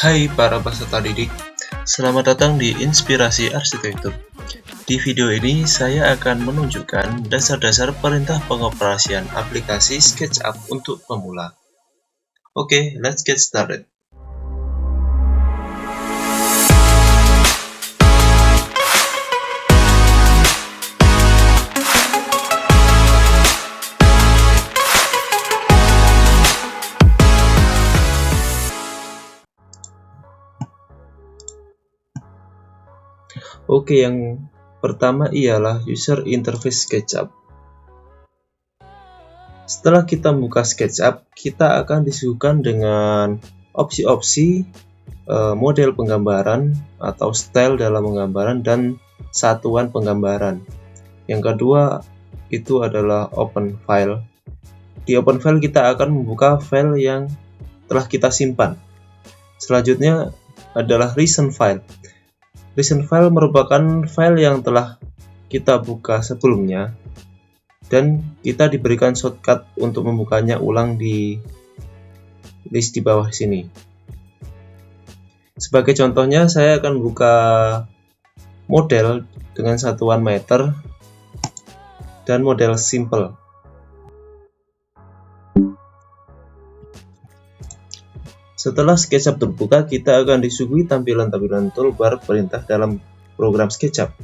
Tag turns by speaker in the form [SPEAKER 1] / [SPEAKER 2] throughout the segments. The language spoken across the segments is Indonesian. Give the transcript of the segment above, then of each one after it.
[SPEAKER 1] Hai para peserta didik, selamat datang di Inspirasi Arsitektur. Di video ini saya akan menunjukkan dasar-dasar perintah pengoperasian aplikasi SketchUp untuk pemula. Oke, let's get started. Oke, yang pertama ialah User Interface SketchUp. Setelah kita buka SketchUp, kita akan disuguhkan dengan opsi-opsi model penggambaran atau style dalam penggambaran dan satuan penggambaran. Yang kedua itu adalah Open File. Di Open File kita akan membuka file yang telah kita simpan. Selanjutnya adalah Recent File. Recent File merupakan file yang telah kita buka sebelumnya dan kita diberikan shortcut untuk membukanya ulang di list di bawah sini. Sebagai contohnya, saya akan buka model dengan satuan meter dan model simple. Setelah SketchUp terbuka, kita akan disuguhi tampilan-tampilan toolbar perintah dalam program SketchUp,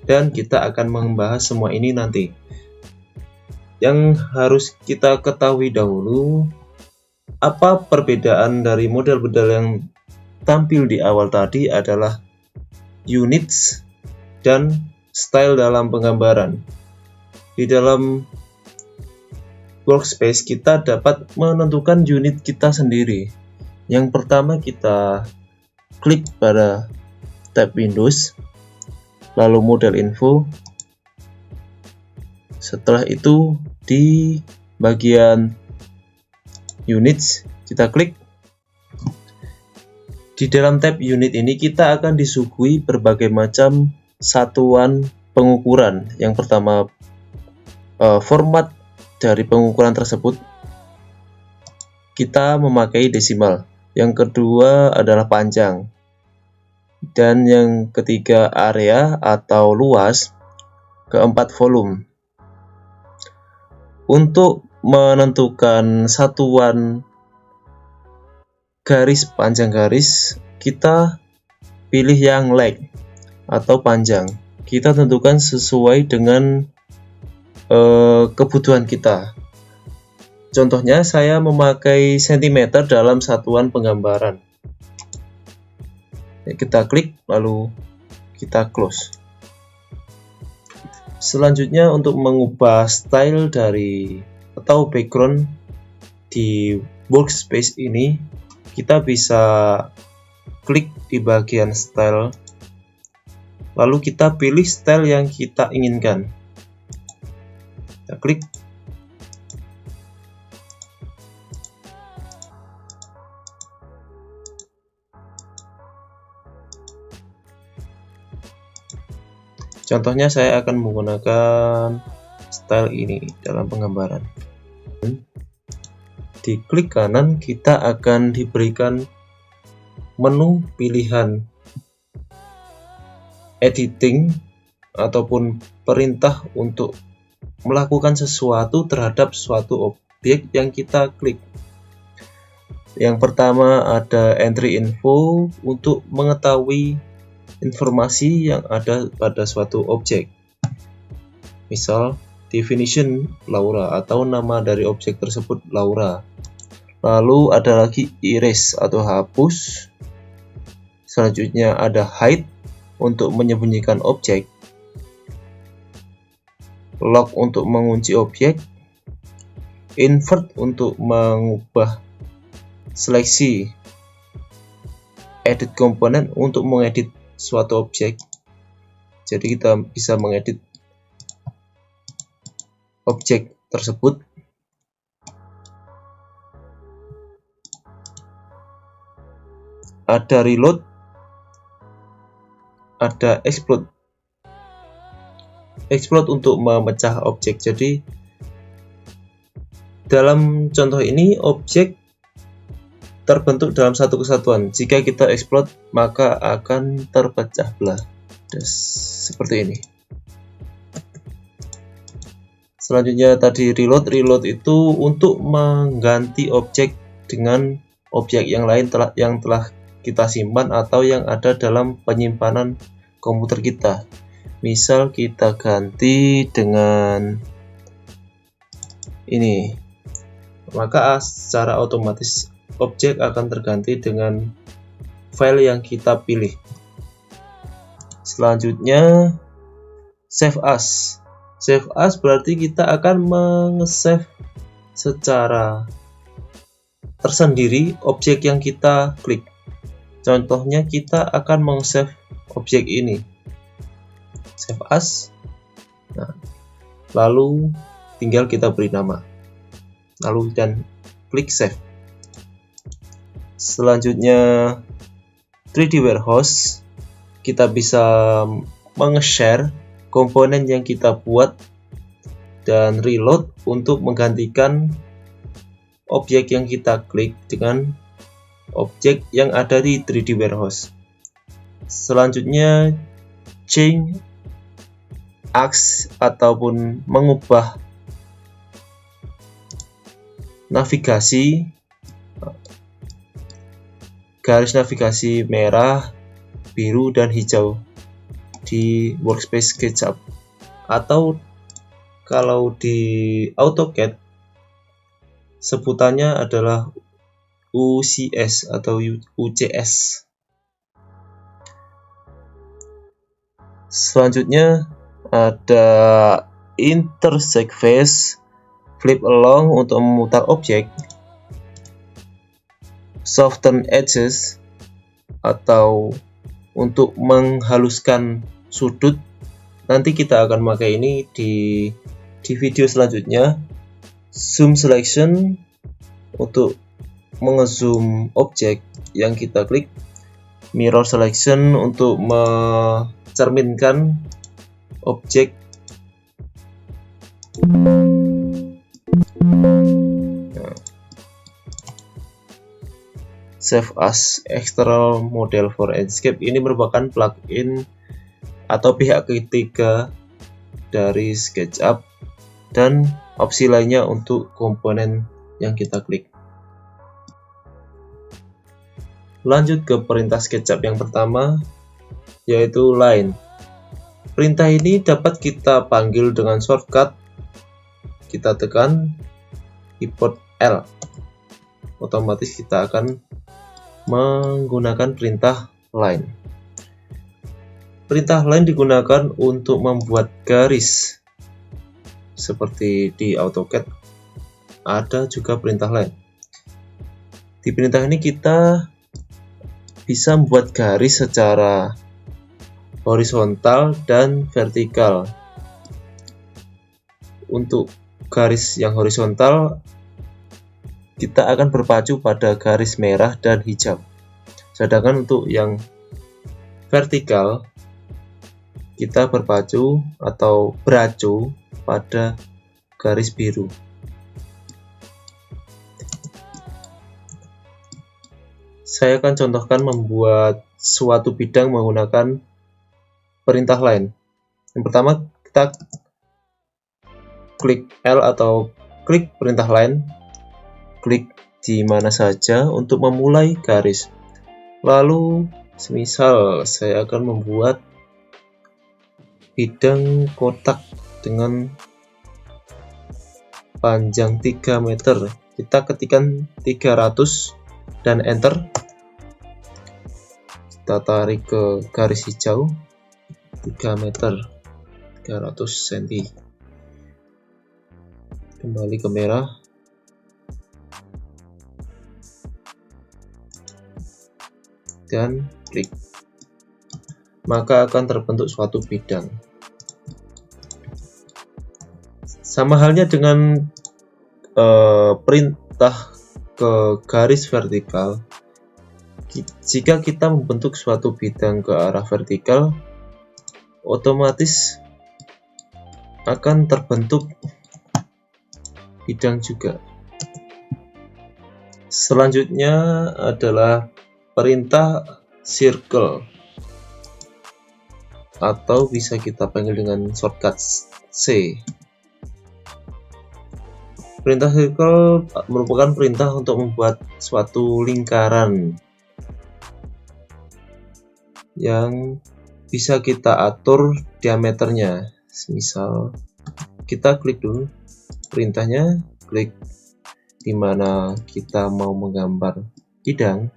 [SPEAKER 1] dan kita akan membahas semua ini nanti. Yang harus kita ketahui dahulu, apa perbedaan dari model-model yang tampil di awal tadi adalah units dan style dalam penggambaran. Di dalam workspace kita dapat menentukan unit kita sendiri. Yang pertama kita klik pada tab Windows, lalu model info. Setelah itu di bagian units kita klik. Di dalam tab unit ini kita akan disuguhi berbagai macam satuan pengukuran. Yang pertama format dari pengukuran tersebut kita memakai desimal. Yang kedua adalah panjang, dan yang ketiga area atau luas, keempat volume. Untuk menentukan satuan garis panjang garis, kita pilih yang length atau panjang. Kita tentukan sesuai dengan kebutuhan kita. Contohnya saya memakai cm dalam satuan penggambaran. Kita klik lalu kita close. Selanjutnya untuk mengubah style dari atau background di workspace ini, kita bisa klik di bagian style, lalu kita pilih style yang kita inginkan. Kita klik. Contohnya saya akan menggunakan style ini dalam penggambaran. Di klik kanan kita akan diberikan menu pilihan editing ataupun perintah untuk melakukan sesuatu terhadap suatu objek yang kita klik. Yang pertama ada entry info untuk mengetahui informasi yang ada pada suatu objek. Misal definition Laura atau nama dari objek tersebut Laura. Lalu ada lagi erase atau hapus. Selanjutnya ada hide untuk menyembunyikan objek. Lock untuk mengunci objek. Invert untuk mengubah seleksi. Edit komponen untuk mengedit suatu objek. Jadi kita bisa mengedit objek tersebut. Ada reload, ada explode. Explode untuk memecah objek. Jadi dalam contoh ini objek terbentuk dalam satu kesatuan. Jika kita explode, maka akan terpecah belah. Seperti ini. Selanjutnya tadi reload. Reload itu untuk mengganti objek dengan objek yang lain yang telah kita simpan atau yang ada dalam penyimpanan komputer kita. Misal kita ganti dengan ini, maka secara otomatis objek akan terganti dengan file yang kita pilih. Selanjutnya save as. Save as berarti kita akan meng-save secara tersendiri objek yang kita klik. Contohnya kita akan meng-save objek ini. Save as. Nah, lalu tinggal kita beri nama. Lalu dan klik save. Selanjutnya 3D Warehouse, kita bisa meng-share komponen yang kita buat dan reload untuk menggantikan objek yang kita klik dengan objek yang ada di 3D Warehouse. Selanjutnya change axis ataupun mengubah navigasi, garis navigasi merah, biru, dan hijau di workspace SketchUp, atau kalau di AutoCAD sebutannya adalah UCS atau UCS. Selanjutnya ada intersect face, flip along untuk memutar objek, soften edges atau untuk menghaluskan sudut. Nanti kita akan pakai ini di video selanjutnya. Zoom selection untuk mengezoom objek yang kita klik. Mirror selection untuk mencerminkan objek. Save as external model for Enscape ini merupakan plugin atau pihak ketiga dari SketchUp dan opsi lainnya untuk komponen yang kita klik. Lanjut ke perintah SketchUp yang pertama, yaitu line. Perintah ini dapat kita panggil dengan shortcut. Kita tekan keyboard L. Otomatis kita akan menggunakan perintah line. Perintah line digunakan untuk membuat garis. Seperti di AutoCAD ada juga perintah line. Di perintah ini kita bisa membuat garis secara horizontal dan vertikal. Untuk garis yang horizontal kita akan berpacu pada garis merah dan hijau. Sedangkan untuk yang vertikal kita berpacu atau beracu pada garis biru. Saya akan contohkan membuat suatu bidang menggunakan perintah line. Yang pertama kita klik L atau klik perintah line, klik di mana saja untuk memulai garis. Lalu semisal saya akan membuat bidang kotak dengan panjang 3 meter. Kita ketikkan 300 dan enter. Kita tarik ke garis hijau 3 meter 300 cm. Kembali ke merah. Dan klik. Maka akan terbentuk suatu bidang. Sama halnya dengan perintah ke garis vertikal. Jika kita membentuk suatu bidang ke arah vertikal, otomatis akan terbentuk bidang juga. Selanjutnya adalah perintah circle atau bisa kita panggil dengan shortcut C. Perintah circle merupakan perintah untuk membuat suatu lingkaran yang bisa kita atur diameternya. Misal kita klik dulu perintahnya, klik dimana kita mau menggambar bidang,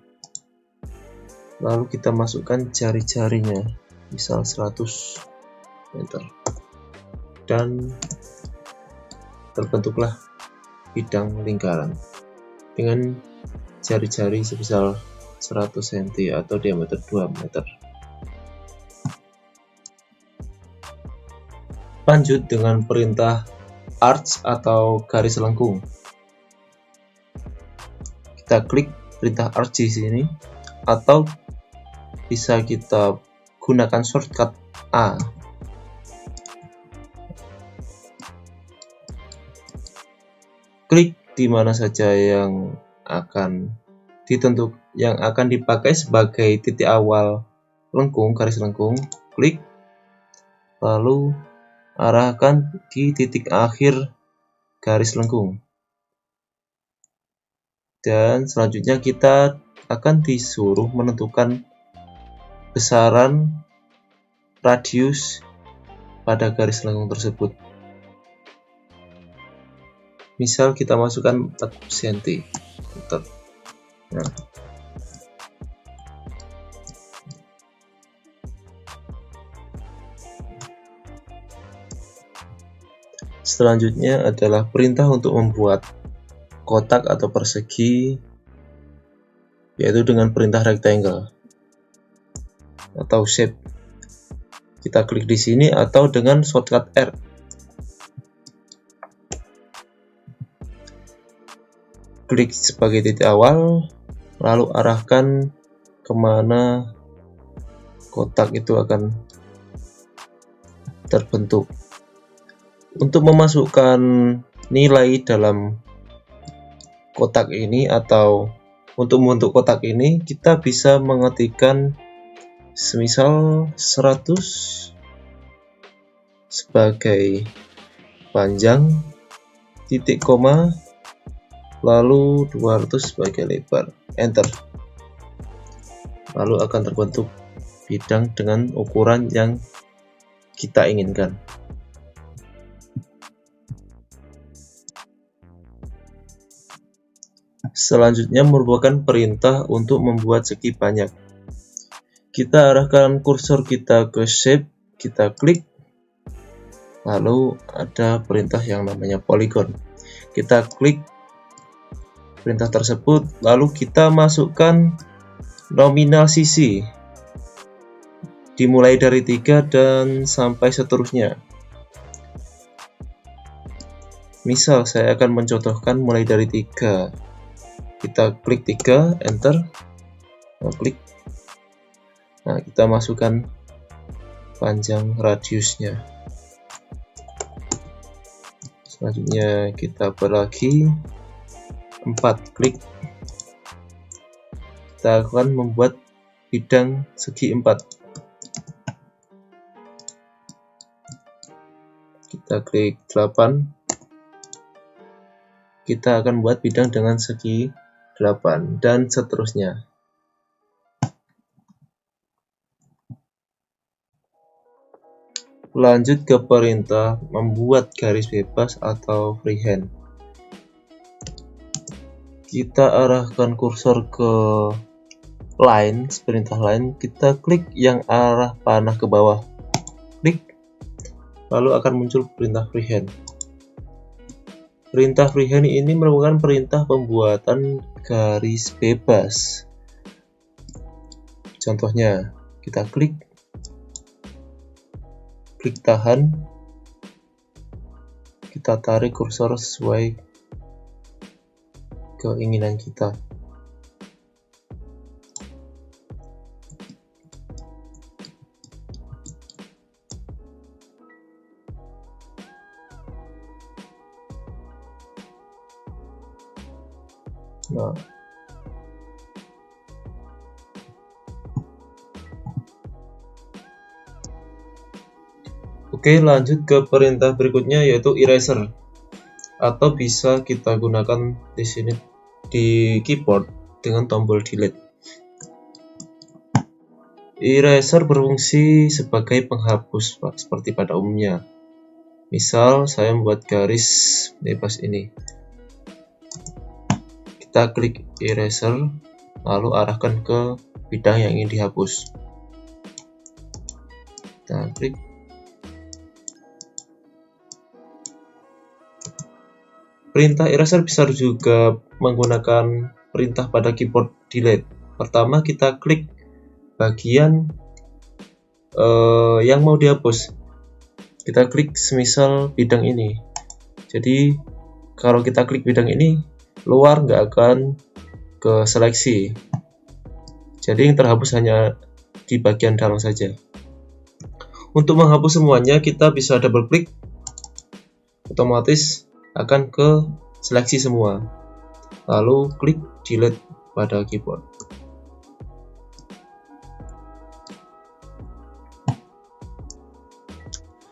[SPEAKER 1] lalu kita masukkan jari-jarinya, misal 100 meter, dan terbentuklah bidang lingkaran dengan jari-jari sebesar 100 cm atau diameter 2 meter. Lanjut dengan perintah arch atau garis lengkung. Kita klik perintah arch di sini, atau bisa kita gunakan shortcut A. Klik di mana saja yang akan dipakai sebagai titik awal lengkung, garis lengkung. Klik, lalu arahkan di titik akhir garis lengkung. Dan selanjutnya kita akan disuruh menentukan besaran radius pada garis lengkung tersebut. Misal kita masukkan 40 cm. Nah. Selanjutnya adalah perintah untuk membuat kotak atau persegi, yaitu dengan perintah rectangle atau shape. Kita klik di sini atau dengan shortcut R. Klik sebagai titik awal, lalu arahkan kemana kotak itu akan terbentuk. Untuk memasukkan nilai dalam kotak ini atau untuk membentuk kotak ini, kita bisa mengetikkan semisal 100 sebagai panjang, titik koma, lalu 200 sebagai lebar, enter. Lalu akan terbentuk bidang dengan ukuran yang kita inginkan. Selanjutnya merupakan perintah untuk membuat segi banyak. Kita arahkan kursor kita ke shape, kita klik, lalu ada perintah yang namanya polygon. Kita klik perintah tersebut, lalu kita masukkan nominal sisi dimulai dari 3 dan sampai seterusnya. Misal saya akan mencontohkan mulai dari 3. Kita klik 3, enter, klik. Nah, kita masukkan panjang radiusnya. Selanjutnya kita lagi 4, klik. Kita akan membuat bidang segi 4. Kita klik 8. Kita akan buat bidang dengan segi 8 dan seterusnya. Lanjut ke perintah membuat garis bebas atau freehand. Kita arahkan kursor ke line, perintah line, kita klik yang arah panah ke bawah. Klik, lalu akan muncul perintah freehand. Perintah freehand ini merupakan perintah pembuatan garis bebas. Contohnya, kita klik tahan, kita tarik kursor sesuai keinginan kita. Nah, Oke, lanjut ke perintah berikutnya yaitu eraser, atau bisa kita gunakan di sini di keyboard dengan tombol delete. Eraser berfungsi sebagai penghapus, Pak, seperti pada umumnya. Misal saya membuat garis bebas ini. Kita klik eraser, lalu arahkan ke bidang yang ingin dihapus. Kita klik. Perintah eraser bisa juga menggunakan perintah pada keyboard delete. Pertama, kita klik bagian yang mau dihapus. Kita klik semisal bidang ini. Jadi kalau kita klik bidang ini, luar nggak akan ke seleksi. Jadi yang terhapus hanya di bagian dalam saja. Untuk menghapus semuanya, kita bisa double klik, otomatis akan ke seleksi semua. Lalu klik delete pada keyboard.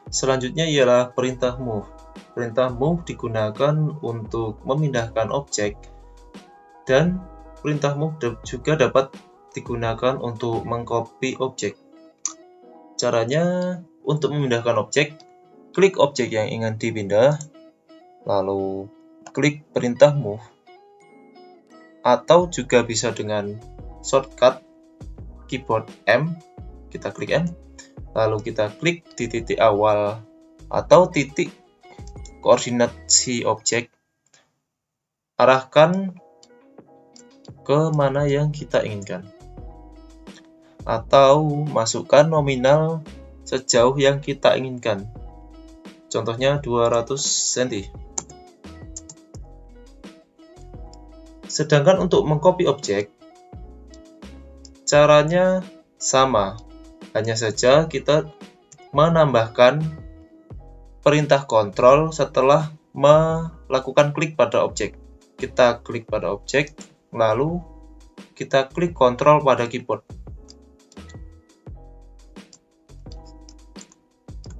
[SPEAKER 1] Selanjutnya ialah perintah move. Perintah move digunakan untuk memindahkan objek, dan perintah move juga dapat digunakan untuk mengcopy objek. Caranya, untuk memindahkan objek, klik objek yang ingin dipindah, lalu klik perintah move, atau juga bisa dengan shortcut keyboard M, kita klik M, lalu kita klik di titik awal atau titik koordinat si objek, arahkan ke mana yang kita inginkan, atau masukkan nominal sejauh yang kita inginkan, contohnya 200 cm. Sedangkan untuk mengcopy objek, caranya sama, hanya saja kita menambahkan perintah kontrol setelah melakukan klik pada objek. Kita klik pada objek, lalu kita klik kontrol pada keyboard.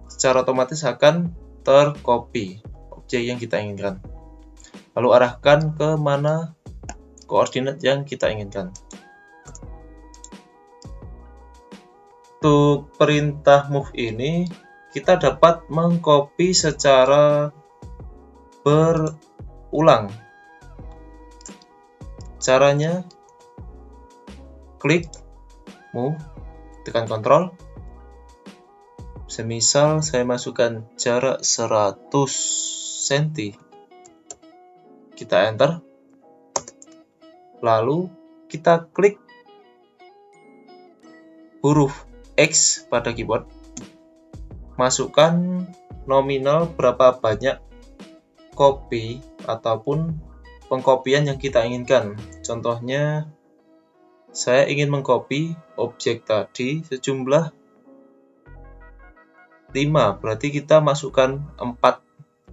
[SPEAKER 1] Secara otomatis akan tercopy objek yang kita inginkan. Lalu arahkan ke mana koordinat yang kita inginkan. Untuk perintah move ini, kita dapat mengcopy secara berulang. Caranya, klik move, tekan kontrol. Semisal saya masukkan jarak 100 cm, kita enter, lalu kita klik huruf X pada keyboard, masukkan nominal berapa banyak copy ataupun pengkopian yang kita inginkan. Contohnya, saya ingin mengcopy objek tadi sejumlah 5, berarti kita masukkan 4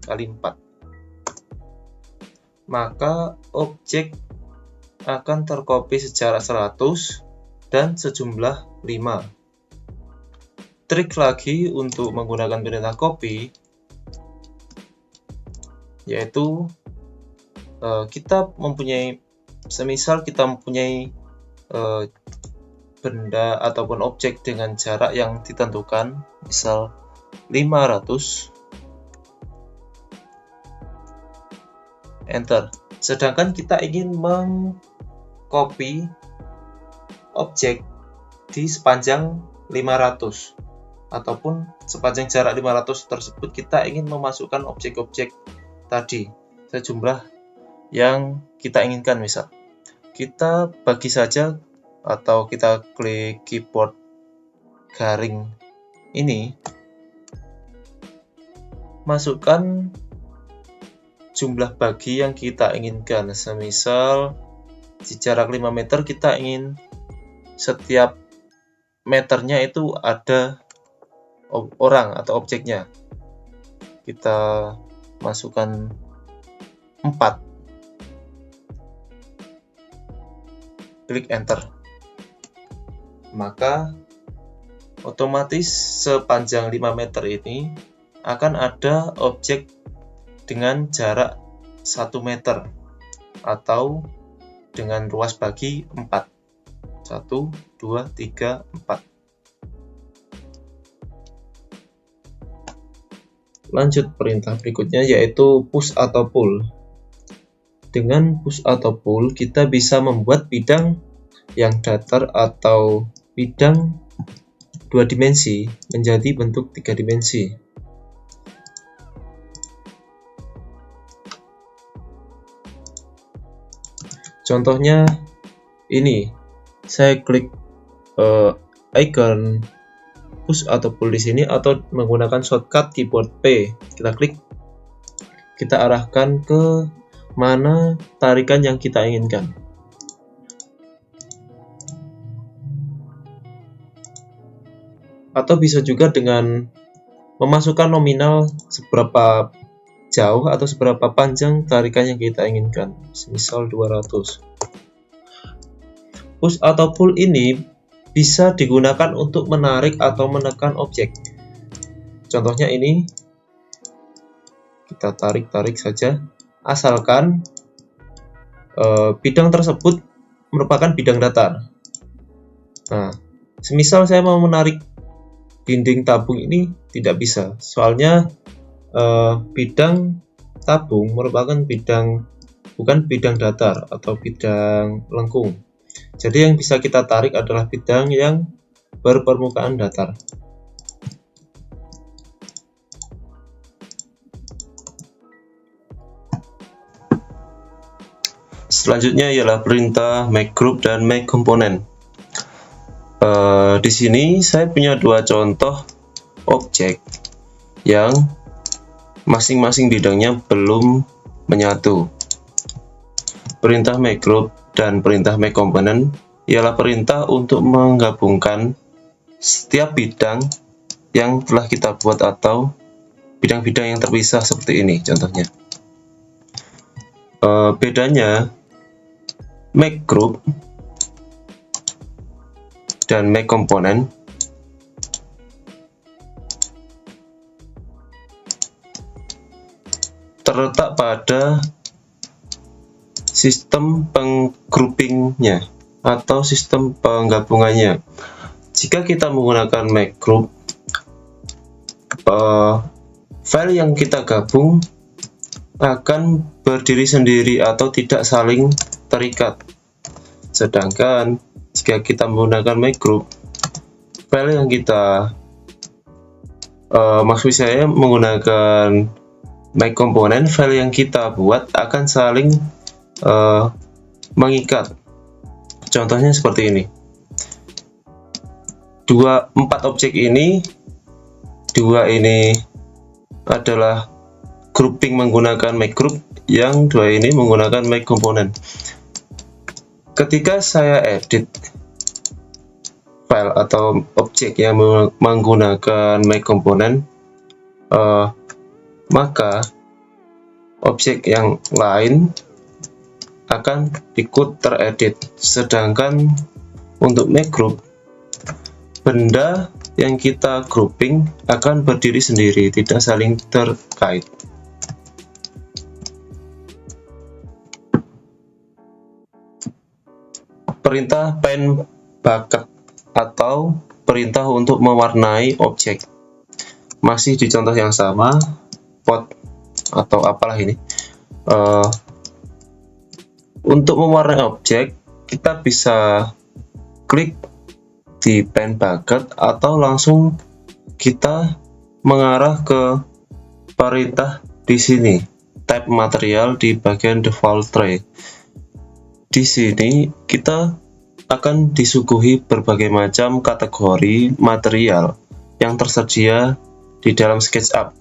[SPEAKER 1] kali 4. Maka objek akan tercopy secara 100 dan sejumlah 5. Trik lagi untuk menggunakan perintah copy, yaitu kita mempunyai, semisal kita mempunyai benda ataupun objek dengan jarak yang ditentukan, misal 500, enter. Sedangkan kita ingin mengcopy objek di sepanjang 500, ataupun sepanjang jarak 500 tersebut kita ingin memasukkan objek-objek tadi sejumlah yang kita inginkan. Misal kita bagi saja, atau kita klik keyboard garing ini, masukkan jumlah bagi yang kita inginkan. Semisal di jarak 5 meter kita ingin setiap meternya itu ada orang atau objeknya, kita masukkan 4, klik enter, maka otomatis sepanjang 5 meter ini akan ada objek dengan jarak 1 meter atau dengan ruas bagi 4. 1, 2, 3, 4. Lanjut perintah berikutnya yaitu push atau pull. Dengan push atau pull kita bisa membuat bidang yang datar atau bidang 2 dimensi menjadi bentuk 3 dimensi. Contohnya ini, saya klik icon push atau pull di sini atau menggunakan shortcut keyboard P. Kita klik, kita arahkan ke mana tarikan yang kita inginkan. Atau bisa juga dengan memasukkan nominal seberapa jauh atau seberapa panjang tarikan yang kita inginkan, semisal 200. Push atau pull ini bisa digunakan untuk menarik atau menekan objek. Contohnya ini, kita tarik-tarik saja, asalkan bidang tersebut merupakan bidang datar. Nah, semisal saya mau menarik dinding tabung ini tidak bisa, soalnya bidang tabung merupakan bukan bidang datar atau bidang lengkung. Jadi yang bisa kita tarik adalah bidang yang berpermukaan datar. Selanjutnya ialah perintah make group dan make component. Di sini saya punya dua contoh objek yang masing-masing bidangnya belum menyatu. Perintah make group dan perintah make component ialah perintah untuk menggabungkan setiap bidang yang telah kita buat atau bidang-bidang yang terpisah seperti ini contohnya. Bedanya make group dan make component terletak pada sistem penggroupingnya atau sistem penggabungannya. Jika kita menggunakan make group, file yang kita gabung akan berdiri sendiri atau tidak saling terikat. Sedangkan jika kita menggunakan make group, file yang kita maksud saya menggunakan make component, file yang kita buat akan saling mengikat. Contohnya seperti ini. 4 objek ini, 2 ini adalah grouping menggunakan make group, yang 2 ini menggunakan make component. Ketika saya edit file atau objek yang menggunakan make component, maka objek yang lain akan ikut teredit. Sedangkan untuk make group, benda yang kita grouping akan berdiri sendiri, tidak saling terkait. Perintah paint bucket atau perintah untuk mewarnai objek. Masih di contoh yang sama, pot atau apalah ini. Untuk mewarnai objek, kita bisa klik di paint bucket atau langsung kita mengarah ke perintah di sini, type material di bagian default tray. Di sini kita akan disuguhi berbagai macam kategori material yang tersedia di dalam SketchUp.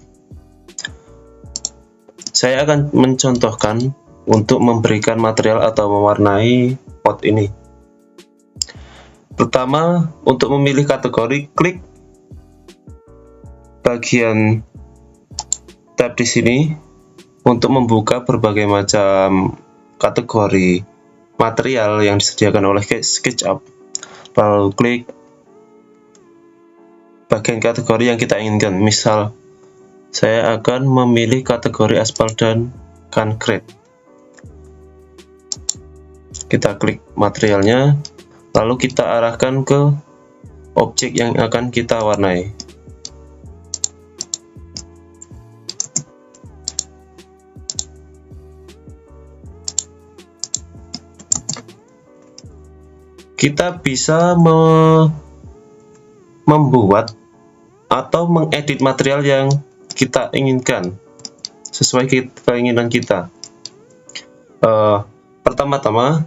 [SPEAKER 1] Saya akan mencontohkan untuk memberikan material atau mewarnai pot ini. Pertama, untuk memilih kategori, klik bagian tab di sini untuk membuka berbagai macam kategori material yang disediakan oleh SketchUp. Lalu klik bagian kategori yang kita inginkan. Misal, saya akan memilih kategori aspal dan konkret. Kita klik materialnya, lalu kita arahkan ke objek yang akan kita warnai. Kita bisa membuat atau mengedit material yang kita inginkan sesuai keinginan kita. Pertama-tama,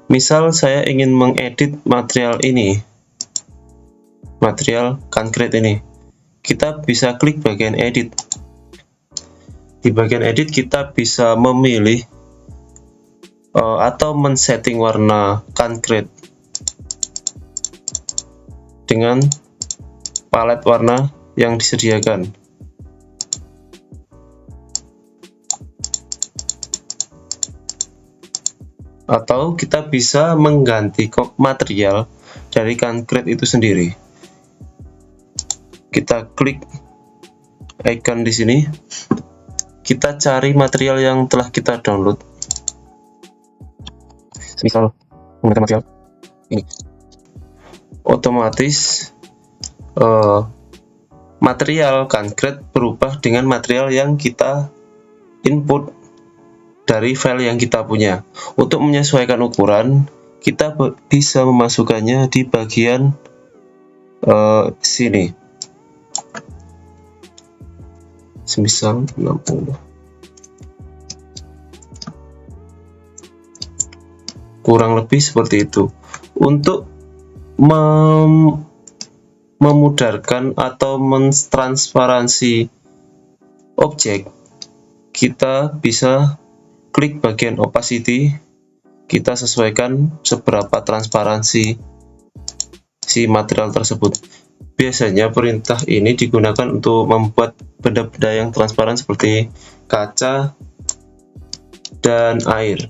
[SPEAKER 1] misal saya ingin mengedit material ini, material konkret ini, kita bisa klik bagian edit. Di bagian edit kita bisa memilih atau men-setting warna konkret dengan palet warna yang disediakan. Atau kita bisa mengganti material dari konkret itu sendiri. Kita klik icon di sini. Kita cari material yang telah kita download. Misal menggunakan material ini. Otomatis material konkret berubah dengan material yang kita input dari file yang kita punya. Untuk menyesuaikan ukuran, kita bisa memasukkannya di bagian sini. Semisal 60. Kurang lebih seperti itu. Untuk memudarkan atau mentransparansi objek, kita bisa klik bagian opacity, kita sesuaikan seberapa transparansi si material tersebut. Biasanya perintah ini digunakan untuk membuat benda-benda yang transparan seperti kaca dan air.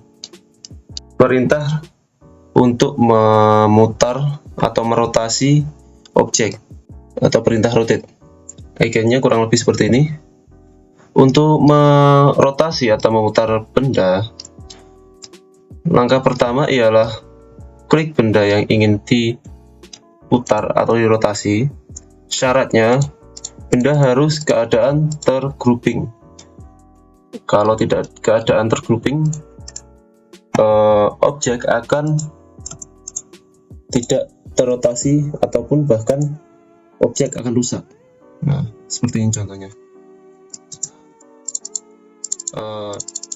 [SPEAKER 1] Perintah untuk memutar atau merotasi objek atau perintah rotate. Ikonnya kurang lebih seperti ini. Untuk merotasi atau memutar benda, langkah pertama ialah klik benda yang ingin diputar atau dirotasi. Syaratnya, benda harus keadaan tergrouping. Kalau tidak keadaan tergrouping, objek akan tidak terrotasi ataupun bahkan objek akan rusak. Nah, seperti ini contohnya.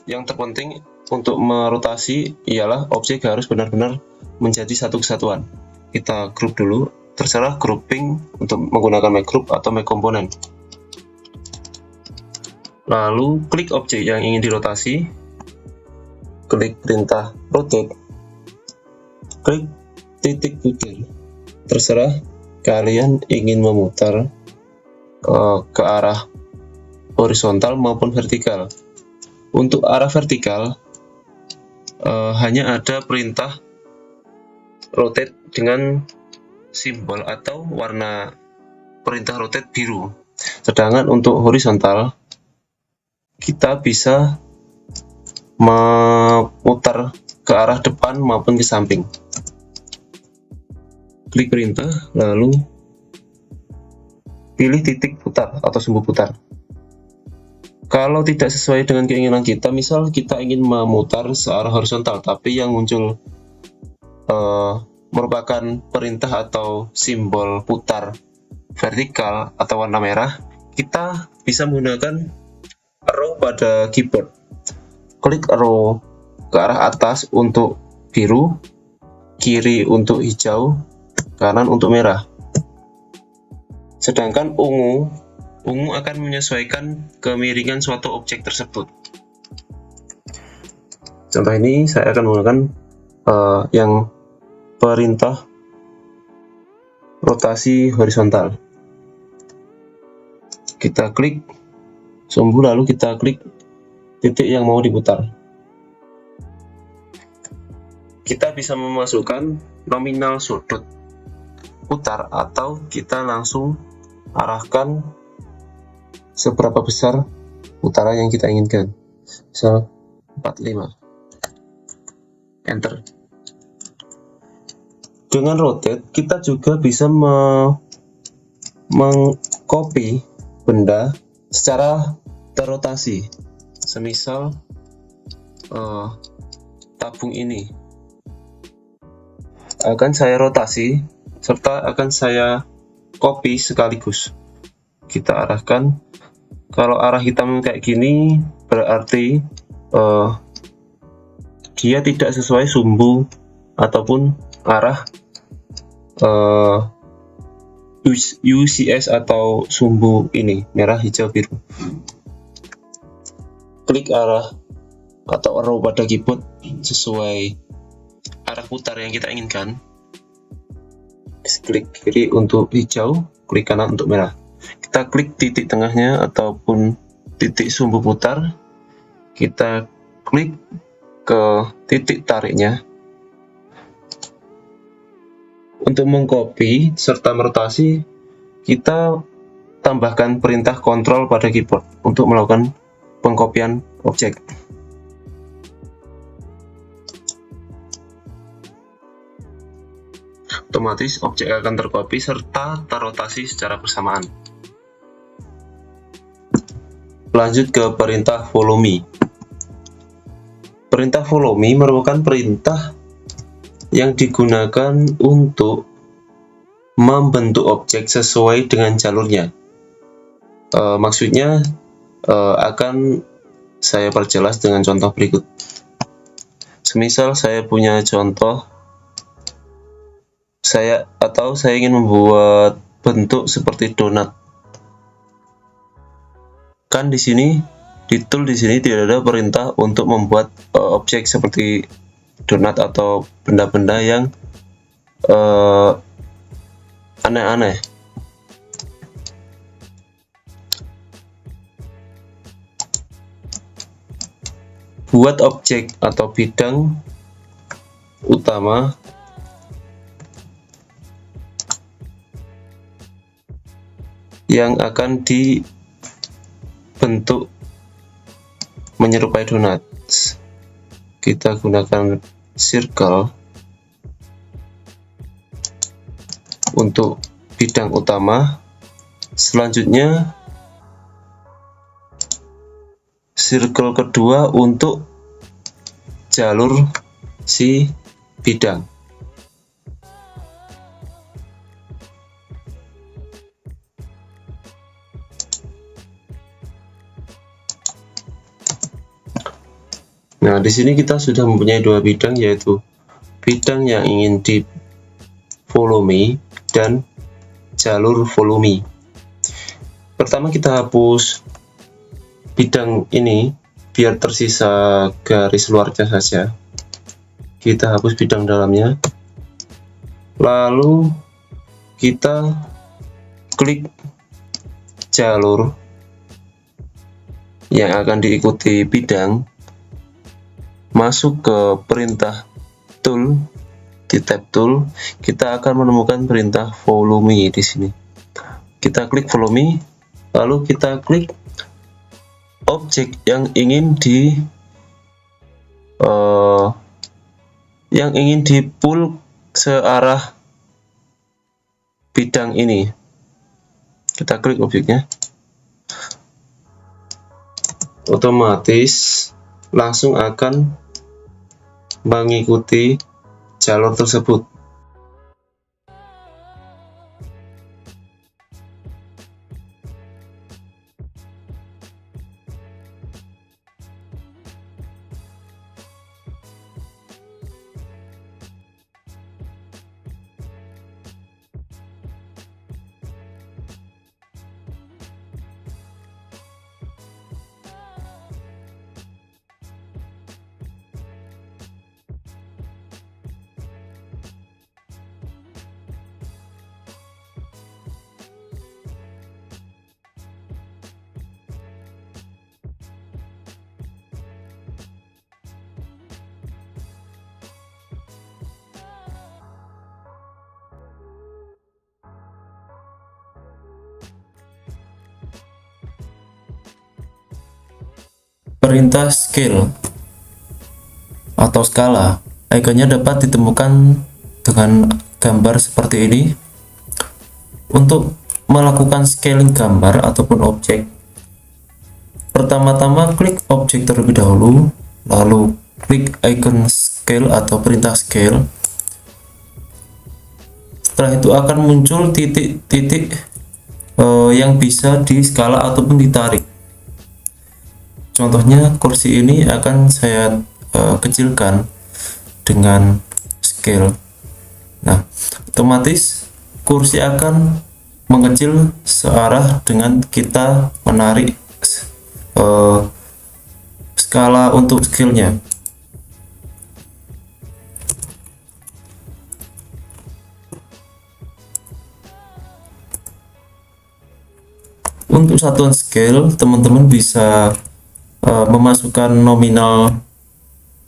[SPEAKER 1] Yang terpenting untuk merotasi ialah objek harus benar-benar menjadi satu kesatuan. Kita group dulu, terserah grouping untuk menggunakan make group atau make component. Lalu klik objek yang ingin dirotasi, klik perintah rotate, klik titik putar. Terserah kalian ingin memutar ke arah horizontal maupun vertikal. Untuk arah vertikal hanya ada perintah rotate dengan simbol atau warna perintah rotate biru. Sedangkan untuk horizontal kita bisa memutar ke arah depan maupun ke samping. Klik perintah, lalu pilih titik putar atau sumbu putar. Kalau tidak sesuai dengan keinginan kita, misal kita ingin memutar searah horizontal, tapi yang muncul merupakan perintah atau simbol putar vertikal atau warna merah, kita bisa menggunakan arrow pada keyboard. Klik arrow ke arah atas untuk biru, kiri untuk hijau, kanan untuk merah. Sedangkan ungu akan menyesuaikan kemiringan suatu objek tersebut. Contoh ini saya akan menggunakan yang perintah rotasi horizontal. Kita klik sumbu, lalu kita klik titik yang mau diputar. Kita bisa memasukkan nominal sudut putar, atau kita langsung arahkan seberapa besar putaran yang kita inginkan. Misal 45, enter. Dengan rotate kita juga bisa mengcopy benda secara terrotasi. Semisal tabung ini akan saya rotasi serta akan saya copy sekaligus. Kita arahkan, kalau arah hitam kayak gini berarti dia tidak sesuai sumbu ataupun arah UCS atau sumbu ini, merah, hijau, biru. Klik arah atau arrow pada keyboard sesuai arah putar yang kita inginkan. Klik kiri untuk hijau, klik kanan untuk merah. Kita klik titik tengahnya ataupun titik sumbu putar, kita klik ke titik tariknya. Untuk mengcopy serta merotasi, kita tambahkan perintah kontrol pada keyboard untuk melakukan pengkopian objek. Otomatis objek akan tercopy serta terrotasi secara bersamaan. Lanjut ke perintah follow me. Perintah follow me merupakan perintah yang digunakan untuk membentuk objek sesuai dengan jalurnya. Maksudnya akan saya perjelas dengan contoh berikut. Semisal saya punya contoh, saya ingin membuat bentuk seperti donat. Kan di sini di tool di sini tidak ada perintah untuk membuat objek seperti donat atau benda-benda yang aneh-aneh. Buat objek atau bidang utama yang akan dibentuk menyerupai donat. Kita gunakan circle untuk bidang utama. Selanjutnya circle kedua untuk jalur si bidang. Nah, di sini kita sudah mempunyai dua bidang, yaitu bidang yang ingin di follow me dan jalur follow me. Pertama kita hapus bidang ini biar tersisa garis luarnya saja. Kita hapus bidang dalamnya. Lalu kita klik jalur yang akan diikuti bidang. Masuk ke perintah tool, di tab tool kita akan menemukan perintah follow me di sini. Kita klik follow me, lalu kita klik objek yang ingin di pull searah bidang ini. Kita klik objeknya, otomatis langsung akan mengikuti jalur tersebut.
[SPEAKER 2] perintah scale atau skala. Ikonnya dapat ditemukan dengan gambar seperti ini. Untuk melakukan scaling gambar ataupun objek, pertama-tama klik objek terlebih dahulu, lalu klik icon scale atau perintah scale. Setelah itu akan muncul titik-titik yang bisa di skala ataupun ditarik. Contohnya kursi ini akan saya kecilkan dengan scale. Nah, otomatis kursi akan mengecil searah dengan kita menarik skala untuk scale-nya. Untuk satuan scale, teman-teman bisa memasukkan nominal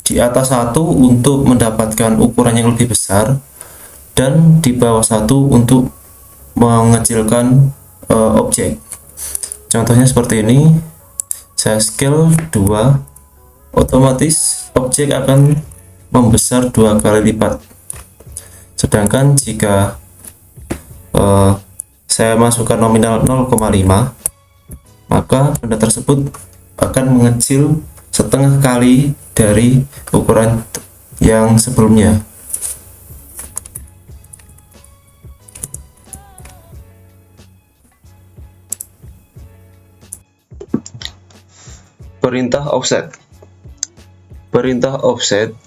[SPEAKER 2] di atas 1 untuk mendapatkan ukuran yang lebih besar, dan di bawah 1 untuk mengecilkan objek. Contohnya seperti ini, saya scale 2, otomatis objek akan membesar 2 kali lipat. Sedangkan jika saya masukkan nominal 0,5, maka benda tersebut akan mengecil setengah kali dari ukuran yang sebelumnya.
[SPEAKER 1] Perintah offset. Perintah offset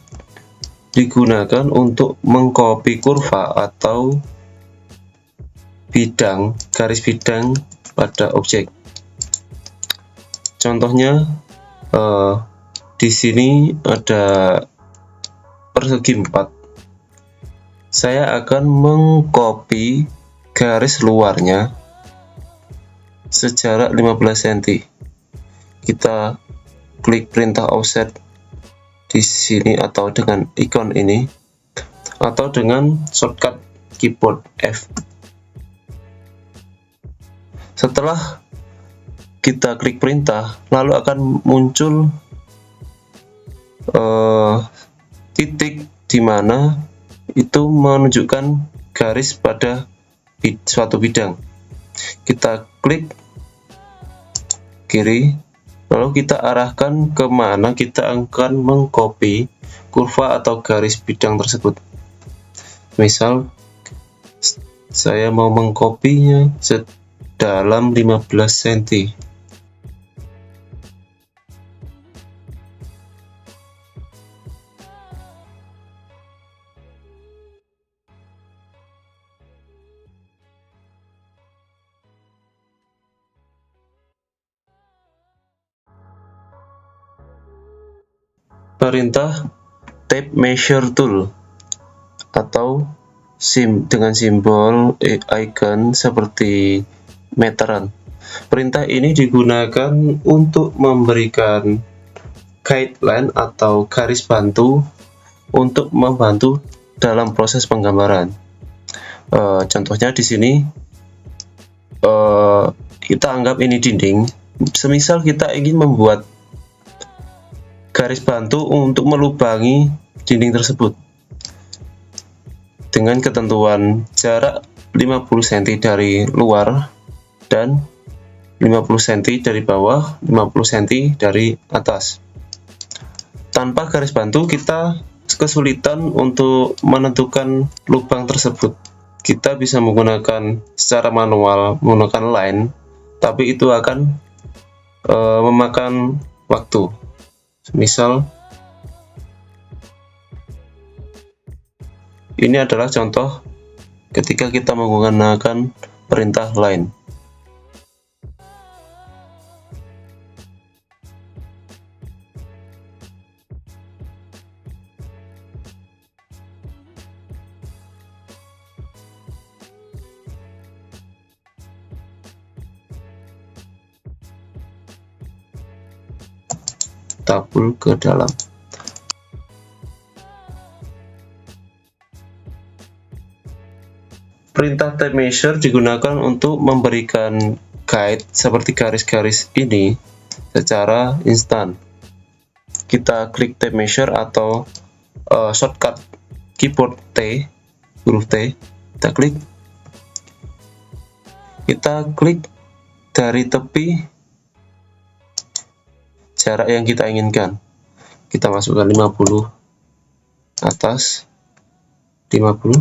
[SPEAKER 1] digunakan untuk mengcopy kurva atau bidang, garis bidang pada objek. Contohnya di sini ada persegi 4. Saya akan mengcopy garis luarnya sejarak 15 cm. Kita klik perintah offset di sini atau dengan ikon ini, atau dengan shortcut keyboard F. Setelah kita klik perintah, lalu akan muncul titik di mana itu menunjukkan garis pada suatu bidang. Kita klik kiri, lalu kita arahkan ke mana kita akan mengcopy kurva atau garis bidang tersebut. Misal saya mau mengcopy-nya dalam 15 cm. Perintah tape measure tool atau dengan simbol icon seperti meteran. Perintah ini digunakan untuk memberikan guideline atau garis bantu untuk membantu dalam proses penggambaran. Contohnya di sini kita anggap ini dinding. Semisal kita ingin membuat garis bantu untuk melubangi dinding tersebut dengan ketentuan jarak 50 cm dari luar dan 50 cm dari bawah, 50 cm dari atas. Tanpa garis bantu kita kesulitan untuk menentukan lubang tersebut. Kita bisa menggunakan secara manual, menggunakan line, tapi itu akan memakan waktu. Misal ini adalah contoh ketika kita menggunakan perintah line. Tabul ke dalam. Perintah tape measure digunakan untuk memberikan guide seperti garis-garis ini secara instan. kita klik tab measure atau shortcut keyboard T, huruf T, kita klik dari tepi jarak yang kita inginkan. Kita masukkan 50 atas, 50.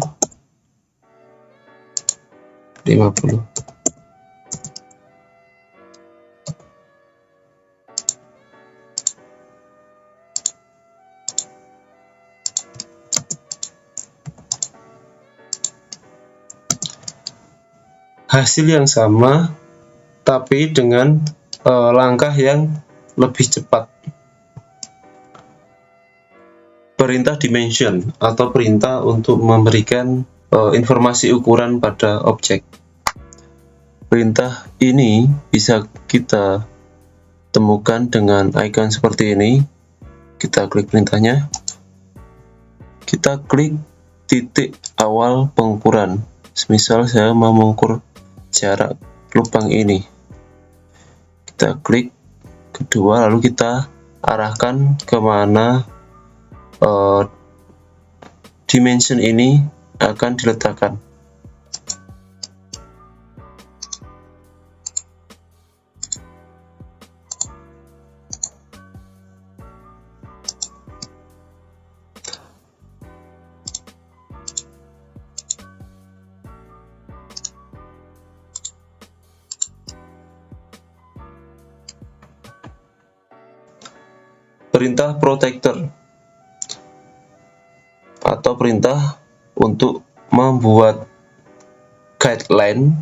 [SPEAKER 1] Hasil yang sama tapi dengan langkah yang lebih cepat. Perintah dimension atau perintah untuk memberikan informasi ukuran pada objek. Perintah ini bisa kita temukan dengan icon seperti ini. Kita klik perintahnya, kita klik titik awal pengukuran. Misal saya mau mengukur jarak lubang ini, kita klik kedua, lalu kita arahkan kemana dimension ini akan diletakkan. Perintah protector atau perintah untuk membuat guideline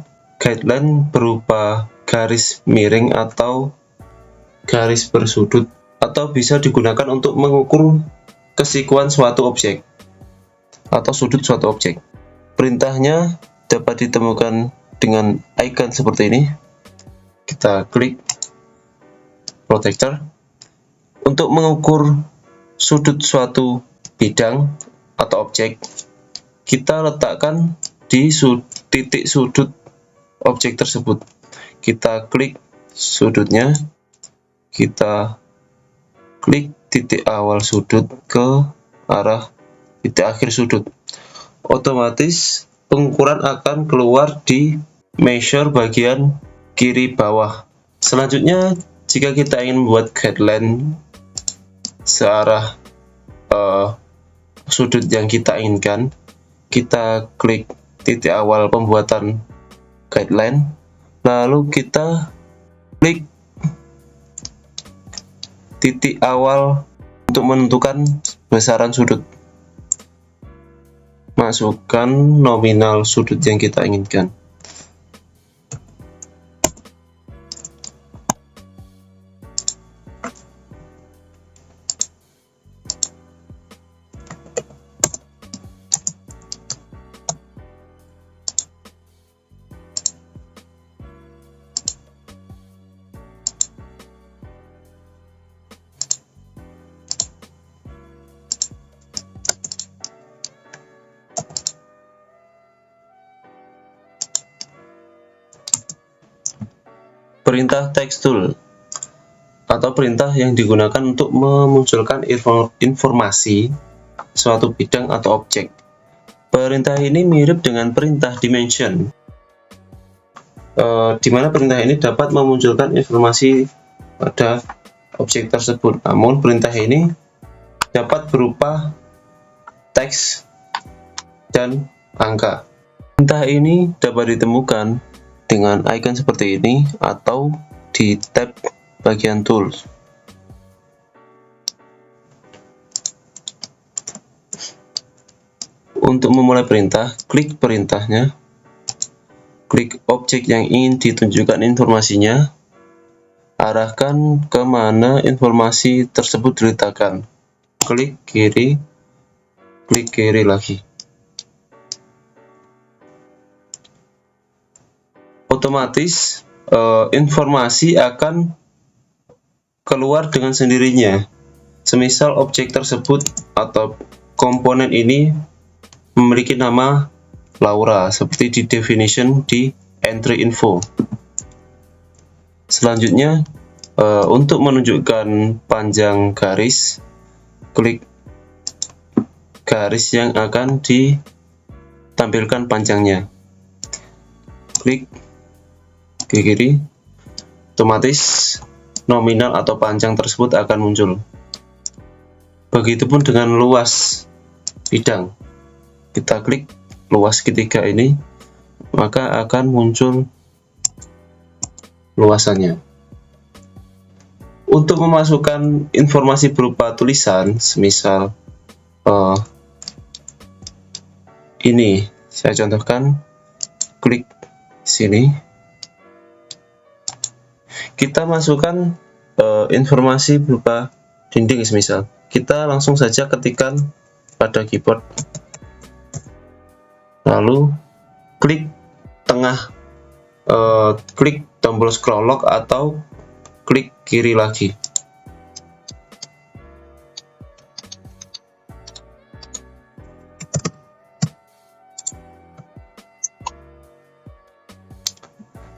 [SPEAKER 1] berupa garis miring atau garis bersudut, atau bisa digunakan untuk mengukur kesikuan suatu objek atau sudut suatu objek. Perintahnya dapat ditemukan dengan icon seperti ini. Kita klik protector. Untuk mengukur sudut suatu bidang atau objek, kita letakkan di titik sudut objek tersebut. Kita klik sudutnya, kita klik titik awal sudut ke arah titik akhir sudut. Otomatis pengukuran akan keluar di measure bagian kiri bawah. Selanjutnya, jika kita ingin membuat guideline searah sudut yang kita inginkan, kita klik titik awal pembuatan guideline, lalu kita klik titik awal untuk menentukan besaran sudut. Masukkan nominal sudut yang kita inginkan. Perintah text tool atau perintah yang digunakan untuk memunculkan informasi suatu bidang atau objek. Perintah ini mirip dengan perintah dimension, di mana perintah ini dapat memunculkan informasi pada objek tersebut. Namun perintah ini dapat berupa teks dan angka. Perintah ini dapat ditemukan dengan icon seperti ini atau di tab bagian tools. Untuk memulai perintah, klik perintahnya, klik objek yang ingin ditunjukkan informasinya, arahkan kemana informasi tersebut diletakkan. Klik kiri lagi. Otomatis informasi akan keluar dengan sendirinya. Semisal objek tersebut atau komponen ini memiliki nama Laura, seperti di definition di entry info. Selanjutnya, Untuk menunjukkan panjang garis, klik garis yang akan ditampilkan panjangnya, klik ke kiri, otomatis nominal atau panjang tersebut akan muncul. Begitupun dengan luas bidang, kita klik luas segitiga ini, maka akan muncul luasannya. Untuk memasukkan informasi berupa tulisan, semisal ini saya contohkan, klik sini, kita masukkan informasi berupa dinding, semisal kita langsung saja ketikkan pada keyboard, lalu klik tengah, klik tombol scroll lock atau klik kiri lagi.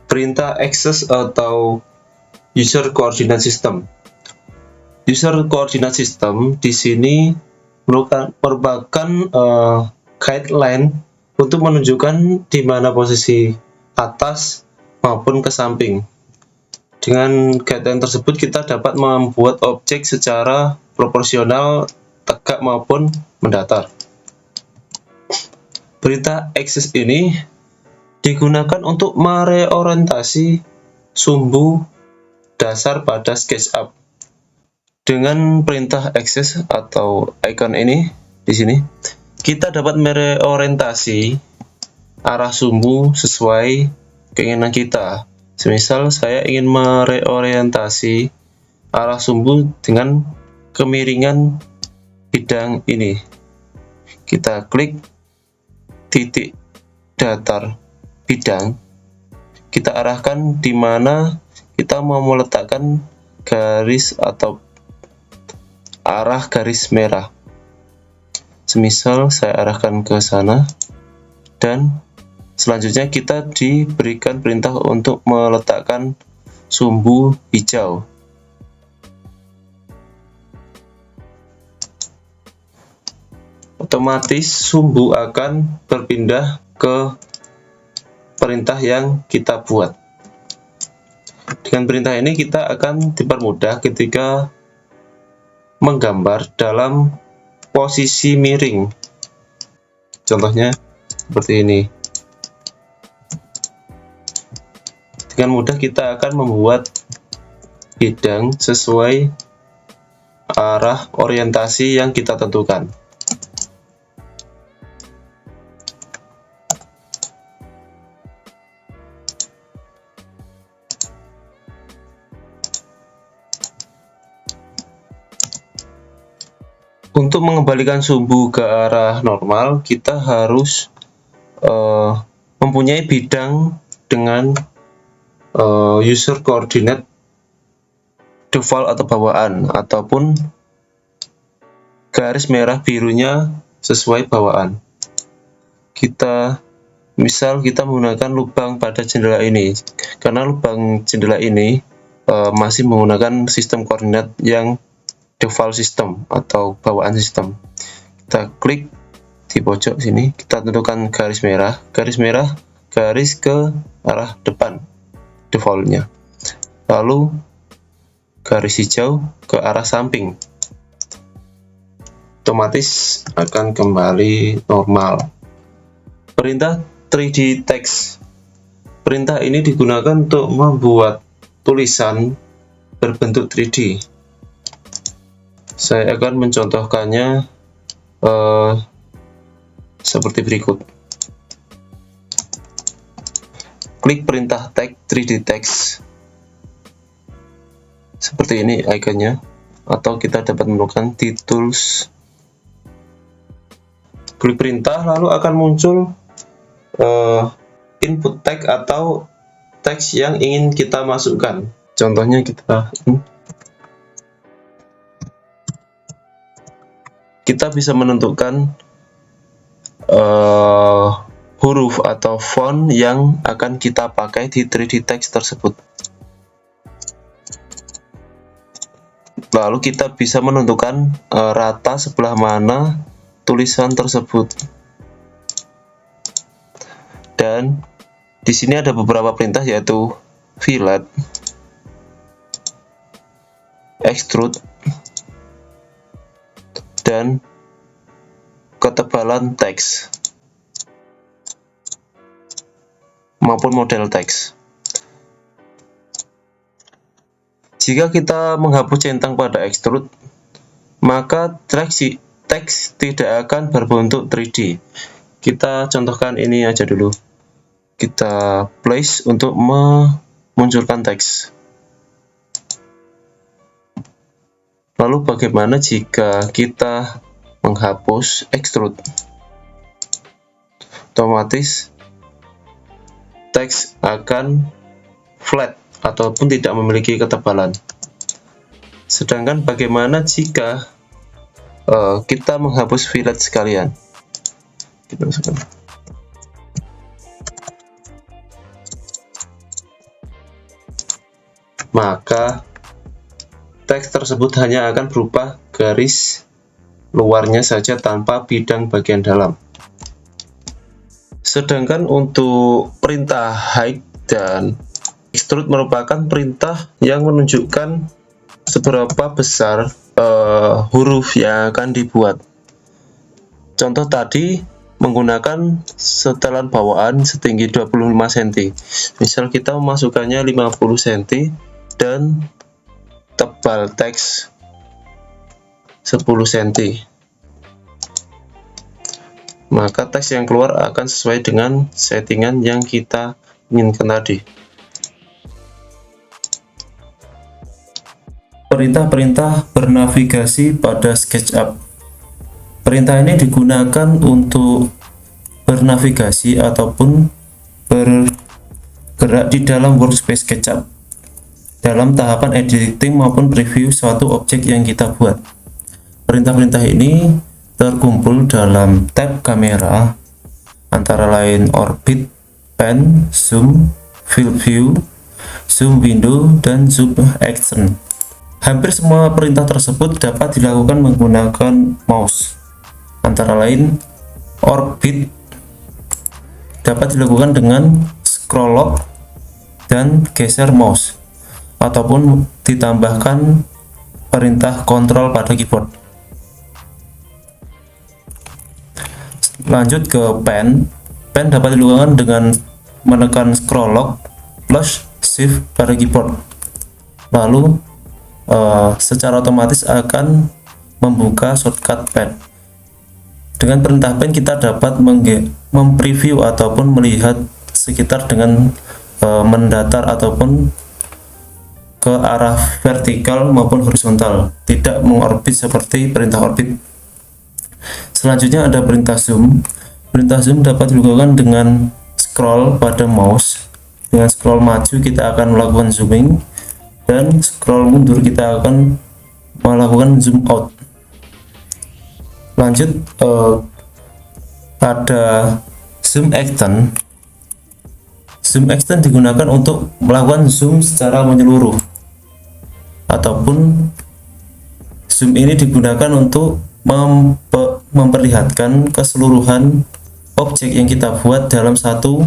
[SPEAKER 1] Perintah access atau user coordinate system. User coordinate system di sini merupakan guideline untuk menunjukkan di mana posisi atas maupun ke samping. Dengan guideline tersebut kita dapat membuat objek secara proporsional, tegak maupun mendatar. Perintah access ini digunakan untuk mereorientasi sumbu dasar pada SketchUp. Dengan perintah access atau icon ini di sini, kita dapat mereorientasi arah sumbu sesuai keinginan kita. Semisal saya ingin mereorientasi arah sumbu dengan kemiringan bidang ini, kita klik titik datar bidang, kita arahkan di mana kita mau meletakkan garis atau arah garis merah. Semisal saya arahkan ke sana, dan selanjutnya kita diberikan perintah untuk meletakkan sumbu hijau. Otomatis sumbu akan berpindah ke perintah yang kita buat. Dengan perintah ini kita akan dipermudah ketika menggambar dalam posisi miring. Contohnya seperti ini. Dengan mudah kita akan membuat bidang sesuai arah orientasi yang kita tentukan. Untuk mengembalikan sumbu ke arah normal, kita harus mempunyai bidang dengan user coordinate default atau bawaan, ataupun garis merah birunya sesuai bawaan. Misal kita menggunakan lubang pada jendela ini, karena lubang jendela ini masih menggunakan sistem koordinat yang default system atau bawaan sistem. Kita klik di pojok sini, kita tentukan garis merah, garis ke arah depan defaultnya, lalu garis hijau ke arah samping, otomatis akan kembali normal. Perintah 3D text. Perintah ini digunakan untuk membuat tulisan berbentuk 3D. Saya akan mencontohkannya seperti berikut. Klik perintah tag 3D text seperti ini ikonnya, atau kita dapat menemukan di tools. Klik perintah, lalu akan muncul input tag atau teks yang ingin kita masukkan. Contohnya kita bisa menentukan huruf atau font yang akan kita pakai di 3D text tersebut. Lalu kita bisa menentukan rata sebelah mana tulisan tersebut. Dan di sini ada beberapa perintah, yaitu fillet, extrude, dan ketebalan teks maupun model teks. Jika kita menghapus centang pada extrude, maka teks tidak akan berbentuk 3D. Kita contohkan ini aja dulu. Kita place untuk memunculkan teks. Lalu bagaimana jika kita menghapus extrude? Otomatis teks akan flat ataupun tidak memiliki ketebalan. Sedangkan bagaimana jika kita menghapus fillet sekalian? Kita masukkan. Maka teks tersebut hanya akan berupa garis luarnya saja tanpa bidang bagian dalam. Sedangkan untuk perintah hide dan extrude merupakan perintah yang menunjukkan seberapa besar huruf yang akan dibuat. Contoh tadi menggunakan setelan bawaan setinggi 25 cm. Misal kita memasukkannya 50 cm dan tebal teks 10 cm. Maka teks yang keluar akan sesuai dengan settingan yang kita inginkan tadi.
[SPEAKER 2] Perintah-perintah bernavigasi pada SketchUp. Perintah ini digunakan untuk bernavigasi ataupun bergerak di dalam workspace SketchUp dalam tahapan editing maupun preview suatu objek yang kita buat. Perintah-perintah ini terkumpul dalam tab kamera, antara lain orbit, pan, zoom, field view, zoom window, dan zoom action. Hampir semua perintah tersebut dapat dilakukan menggunakan mouse. Antara lain orbit dapat dilakukan dengan scroll lock dan geser mouse, ataupun ditambahkan perintah kontrol pada keyboard. Lanjut ke pen. Pen dapat dilakukan dengan menekan scroll lock plus shift pada keyboard. Lalu secara otomatis akan membuka shortcut pen. Dengan perintah pen kita dapat mempreview ataupun melihat sekitar dengan mendatar ataupun ke arah vertikal maupun horizontal, tidak mengorbit seperti perintah orbit. Selanjutnya ada perintah zoom. Perintah zoom dapat dilakukan dengan scroll pada mouse. Dengan scroll maju kita akan melakukan zooming, dan scroll mundur kita akan melakukan zoom out. Lanjut pada zoom action. Zoom action digunakan untuk melakukan zoom secara menyeluruh, ataupun zoom ini digunakan untuk memperlihatkan keseluruhan objek yang kita buat dalam satu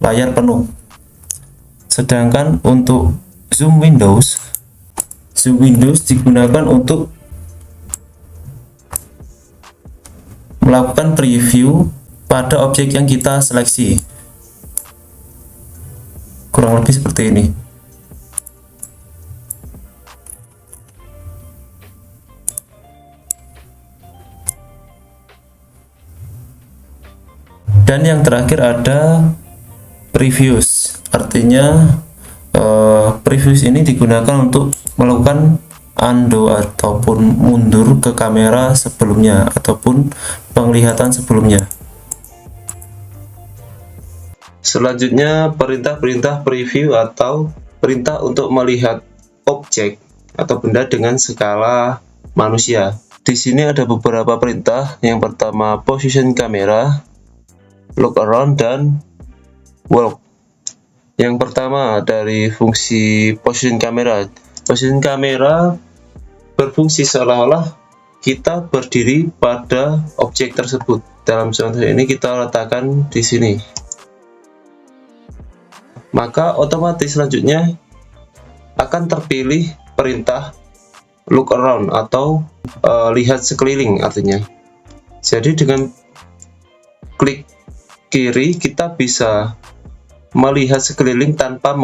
[SPEAKER 2] layar penuh. Sedangkan untuk zoom windows digunakan untuk melakukan preview pada objek yang kita seleksi. Kurang lebih seperti ini. Dan yang terakhir ada previews. Artinya previews ini digunakan untuk melakukan undo ataupun mundur ke kamera sebelumnya ataupun penglihatan sebelumnya.
[SPEAKER 1] Selanjutnya perintah-perintah preview atau perintah untuk melihat objek atau benda dengan skala manusia. Di sini ada beberapa perintah. Yang pertama position kamera, look around, dan walk. Yang pertama dari fungsi position kamera. Position kamera berfungsi seolah-olah kita berdiri pada objek tersebut. Dalam contoh ini kita letakkan di sini. Maka otomatis selanjutnya akan terpilih perintah look around atau lihat sekeliling artinya. Jadi dengan klik kiri kita bisa melihat sekeliling tanpa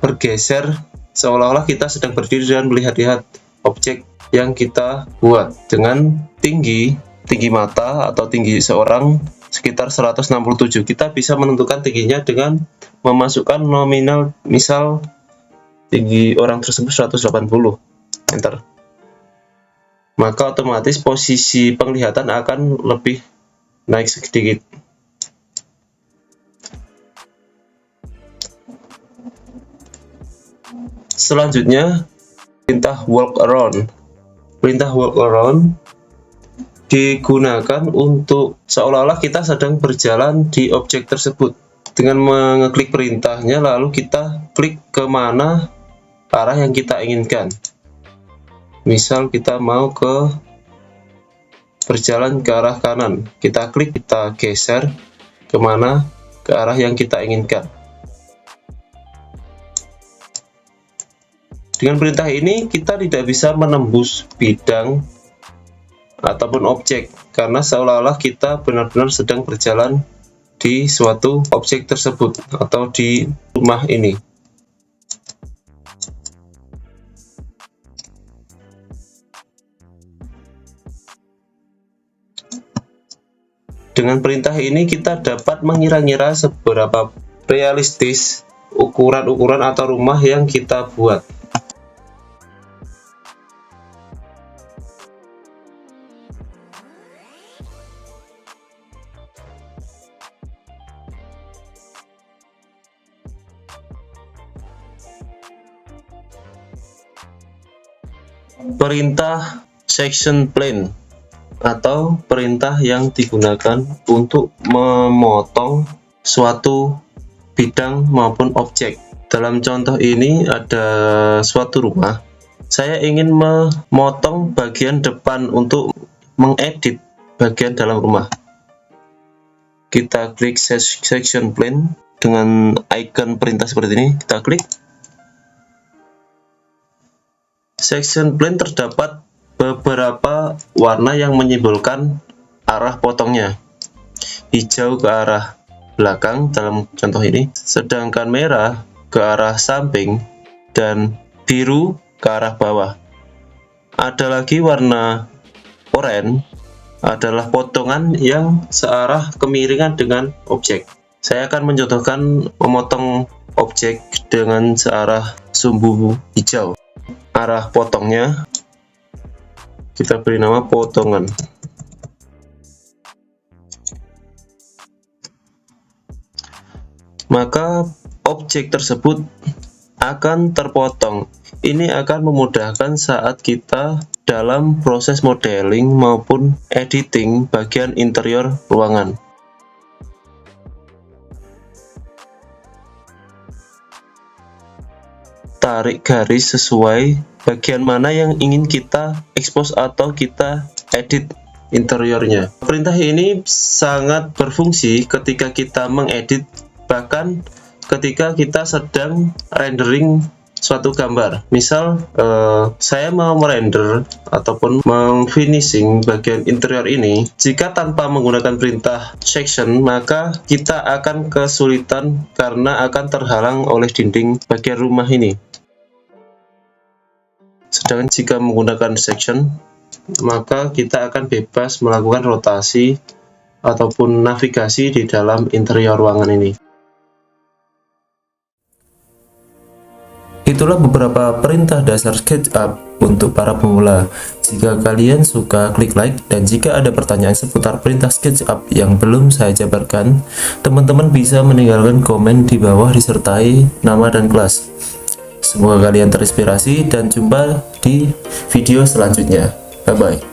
[SPEAKER 1] bergeser, seolah-olah kita sedang berdiri dan melihat-lihat objek yang kita buat. Dengan tinggi mata atau tinggi seorang sekitar 167, kita bisa menentukan tingginya dengan memasukkan nominal, misal tinggi orang tersebut 180, enter. Maka otomatis posisi penglihatan akan lebih naik sedikit. Selanjutnya perintah walk around. Perintah walk around digunakan untuk seolah-olah kita sedang berjalan di objek tersebut. Dengan mengeklik perintahnya, lalu kita klik kemana arah yang kita inginkan. Misal kita mau berjalan ke arah kanan, kita klik, kita geser kemana, ke arah yang kita inginkan. Dengan perintah ini kita tidak bisa menembus bidang ataupun objek, karena seolah-olah kita benar-benar sedang berjalan di suatu objek tersebut atau di rumah ini. Dengan perintah ini kita dapat mengira-ngira seberapa realistis ukuran-ukuran atau rumah yang kita buat. Perintah section plan atau perintah yang digunakan untuk memotong suatu bidang maupun objek. Dalam contoh ini ada suatu rumah. Saya ingin memotong bagian depan untuk mengedit bagian dalam rumah. Kita klik section plan dengan icon perintah seperti ini, kita klik. Section plan terdapat beberapa warna yang menyimbolkan arah potongnya. Hijau ke arah belakang dalam contoh ini, sedangkan merah ke arah samping dan biru ke arah bawah. Ada lagi warna oranye adalah potongan yang searah kemiringan dengan objek. Saya akan mencontohkan memotong objek dengan searah sumbu hijau. Arah potongnya kita beri nama potongan. Maka objek tersebut akan terpotong. Ini akan memudahkan saat kita dalam proses modeling maupun editing bagian interior ruangan. Tarik garis sesuai bagian mana yang ingin kita expose atau kita edit interiornya. Perintah ini sangat berfungsi ketika kita mengedit, bahkan ketika kita sedang rendering suatu gambar. Misal saya mau merender ataupun mengfinishing bagian interior ini, jika tanpa menggunakan perintah section, maka kita akan kesulitan karena akan terhalang oleh dinding bagian rumah ini. Sedangkan jika menggunakan section, maka kita akan bebas melakukan rotasi ataupun navigasi di dalam interior ruangan ini.
[SPEAKER 2] Itulah beberapa perintah dasar SketchUp untuk para pemula. Jika kalian suka, klik like, dan jika ada pertanyaan seputar perintah SketchUp yang belum saya jabarkan, teman-teman bisa meninggalkan komen di bawah disertai nama dan kelas. Semoga kalian terinspirasi dan jumpa di video selanjutnya. Bye-bye.